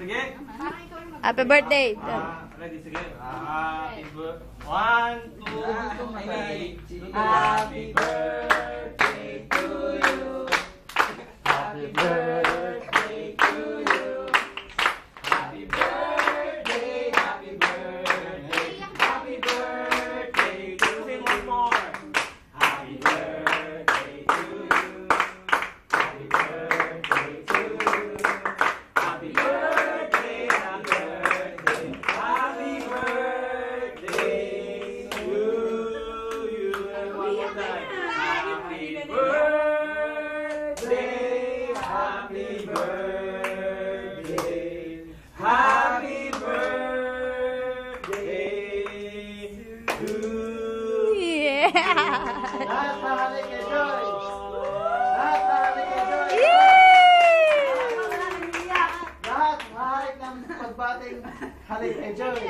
sige. Happy birthday. Ready, sige. Happy birthday. 1, 2, 3. Happy birthday to you. Happy birthday to you. Happy birthday, happy birthday. Happy birthday to you. Sing once more. Happy birthday to you. Happy birthday to you. Happy birthday, happy birthday. Happy birthday to you. And one more time. Happy birthday. Happy birthday. Happy birthday to Yeah. Lahat mahalik kay Joy. Lahat mahalik kay Joy. Lahat mahalik ng pagbating halik kay Joy.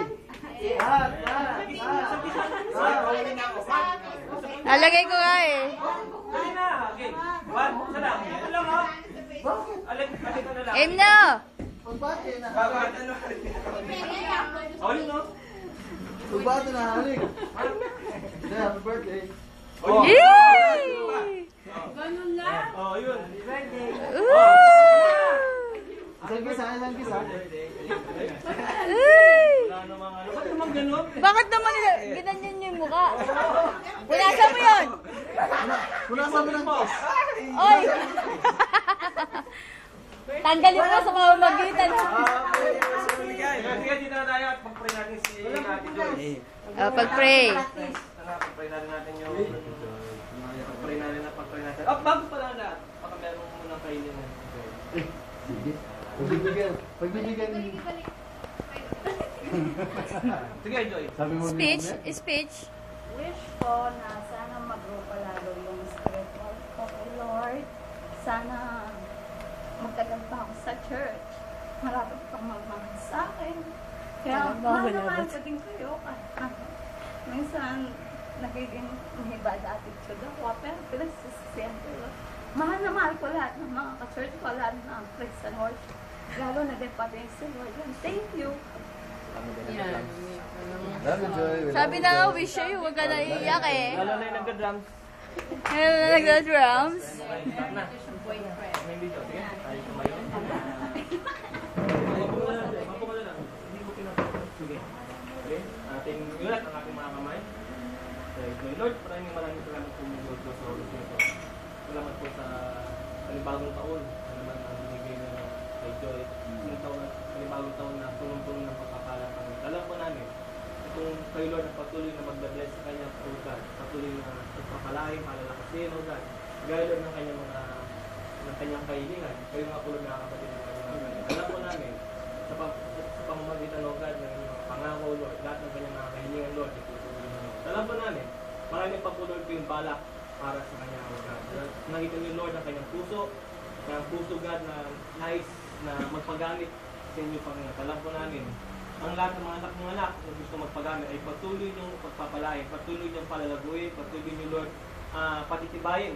Lahat. Nalagay ko nga eh. Sige na. Okay. One. Isa lang. Ito lang ha. Bakit? Alin ka na lang. Aim na. Pagbati na Bakit? halik. Oh, yun no? Pagbati na halik. Hindi, happy birthday. Oh, Yay! oh, yun. Woo! Isang kisa. Uy! Wala namang ano. Ba't naman ganun? Bakit naman ginanyan yung mukha? Punasan mo yun! Punasan mo ng kiss. Oy! Tanggalin mo sa mamamagitan. Sige, dito na tayo at pag-pray natin si Ate Joyce. Pag-pray. Pag-pray natin yung... Pag-pray natin. Oh, bago pala lahat. Baka meron mo munang kailangan. Sige. Pagbibigyan. Sige, Joy. Sabi mo Speech? Speech? Wish ko na sana mag-grow palalo yung spiritual ko kay Lord. Sana magtagal pa ako sa church. Marami pang magmahal sa akin. Kaya mahal na mahal ko din kayo. Minsan, nagiging mahibad attitude ako. Pero pinagsisisiyan ko. Mahal na mahal ko lahat ng mga ka-church ko, lahat ng praise and worship. Lalo na din pati si Lord. Thank you. Love you, Joy. Sabi na nga, wish sa'yo, huwag ka na iiyak eh. Lalo na yung nagka-drums. Ngayon na nagda-drums. May video. Sige, tayo tumayo. Mapo ka na lang. Hindi ko pinapagod. Sige. Okay. Ating yulat ang ating mga kamay. Okay. Lord, maraming salamat po mo Lord sa ulit nito. Salamat po sa panibagong taon. Ano naman ang binigay na kay Joy. Panibagong taon na punong-puno ng pagpapala kami. Alam po namin, itong kayo Lord na patuloy na mag-bless sa kanya po God. Patuloy na pagpapalain, malalakasin o God. Gaya Lord ng kanyang kahilingan. Kayo nga po Lord na kapatid ng kanyang mga kahilingan. Alam po namin, sa pamamagitan o God ng inyong mga pangako Lord, lahat ng kanyang mga kahilingan Lord, itutuloy na Lord. Alam po namin, maraming pa po Lord po yung balak para sa kanya o God. Nakita niyo Lord ang kanyang puso, God na nais na magpagamit sa inyo Panginoon. Alam po namin, ang lahat ng mga anak na gusto magpagamit ay patuloy niyong pagpapalain, patuloy niyong palalaguin, patuloy niyo Lord patitibayin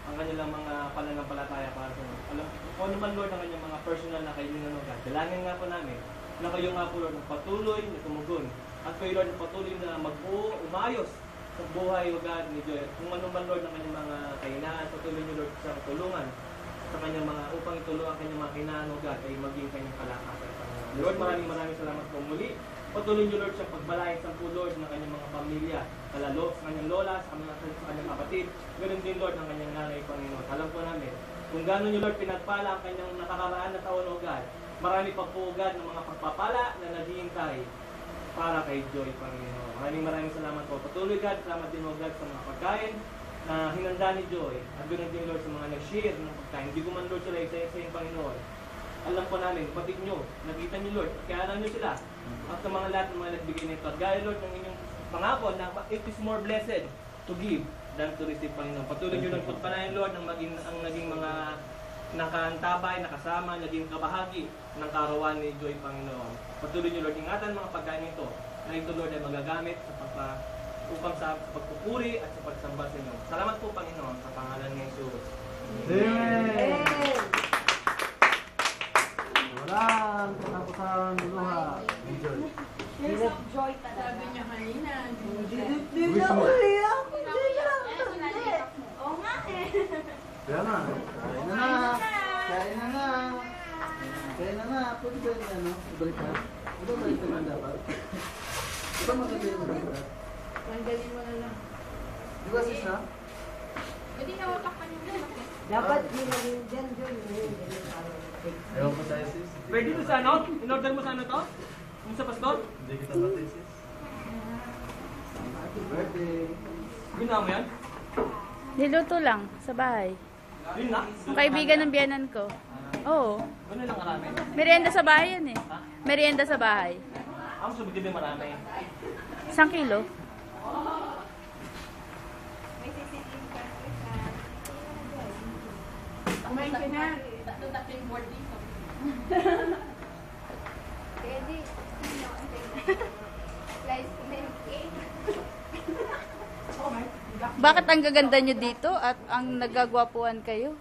ang kanilang mga pananampalataya para sa inyo. Alam po naman Lord ang kanyang mga personal na kailangan ng God. Dalangin nga po namin na kayo nga po Lord ng patuloy na tumugon at kayo Lord ng patuloy na magbuo, umayos sa buhay o God ni Joy. Kung ano man Lord ang kanyang mga kahinaan, patuloy niyo Lord sa tulungan sa kanyang mga upang itulungan ang kanyang mga kahinaan o God ay maging kanyang kalakasan. Lord, maraming salamat po muli. Patuloy niyo Lord sa pagbalayan sa Lord ng kanyang mga pamilya, kalalo sa kanyang lola, sa kanyang kapatid, ganoon din Lord ng kanyang nanay Panginoon. Alam po namin, kung gano'n niyo Lord pinagpala ang kanyang nakakaraan na taon o God, marami pa po God ng mga pagpapala na naghihintay para kay Joy Panginoon. Maraming salamat po. Patuloy God, salamat din o God sa mga pagkain na hinanda ni Joy. At ganoon din Lord sa mga nag-share ng pagkain. Hindi ko man Lord sila isa-isa Panginoon. Alam po namin, kapatid nyo, nakita nyo Lord, kaya alam nyo sila. At sa mga lahat ng mga nagbigay nito. At gaya Lord ng inyong pangako na it is more blessed to give than to receive Panginoon. Patuloy nyo lang pagpalain Lord ang naging mga nakaantabay, nakasama, naging kabahagi ng karawan ni Joy Panginoon. Patuloy nyo Lord, ingatan mga pagkain ito na ito Lord ay magagamit upang sa pagpupuri at sa pagsamba sa inyo. Salamat po Panginoon sa pangalan ni Jesus. Amen. Walang katapusan luha. Enjoy. Tears of joy talaga. Sabi niya kanina. Di na umiyak. Oo nga eh. Kaya na. Kain na na. Kain na na. Kain na na. Pwede ba yung ano? Ibalik na? Ito balik naman dapat. Ito maganda yung balik. Tanggalin mo na lang. Di ba sis na? Pwede na watakpan yung lalak eh. Dapat nilagay dyan, John. Ewan ko tayo sis. Pwede to sa ano? In-order mo sa ano to? Yung sa pastor? Hindi kita batay sis. Happy birthday. Ginawa mo yan? Niluto lang sa bahay. Yun na? Ang kaibigan ng biyanan ko. Oo. Ano lang marami? Merienda sa bahay yan eh. Merienda sa bahay. Ang subigin din marami. 1 kilo. May CCTV camera. Kumain ka na. Tatlo yung board dito. Pwede. Slice ko na yung cake. Bakit ang gaganda nyo dito at ang nagagwapuan kayo?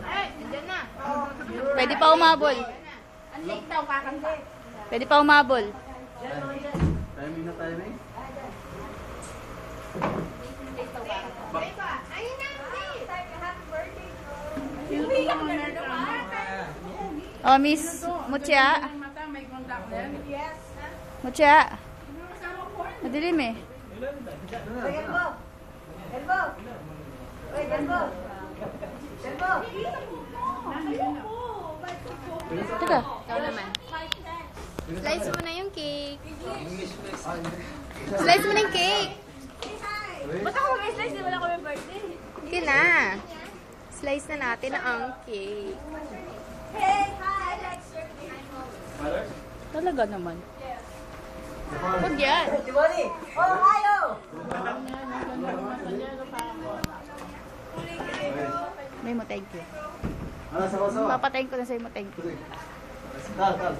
Ay, nandiyan na. Pwede pa umabol. Ang late daw kakanta. Pwede pa umabol. Timing na timing. Late daw kakanta. Ayun na, happy birthday. Hindi ka na naman. Oh, Miss Mucha. Ang mata, may contact na yan. Yes. Mucha. Madilim eh. Elbo! Elbo! Uy, Elbo! Elbo! Teka. Ikaw naman. Slice mo na yung cake. English please. Slice mo na yung cake. Ba't ako mag-slice? Di wala ko may birthday. Sige na. Slice na natin ang cake. Hey, hi, Lexer. Mother? Talaga naman. Huwag yan. Tiwali! Oh, hayo! May mo, thank you. Ano, sawa-sawa? Papatayin ko na sa'yo mo, thank you. Tal, tal.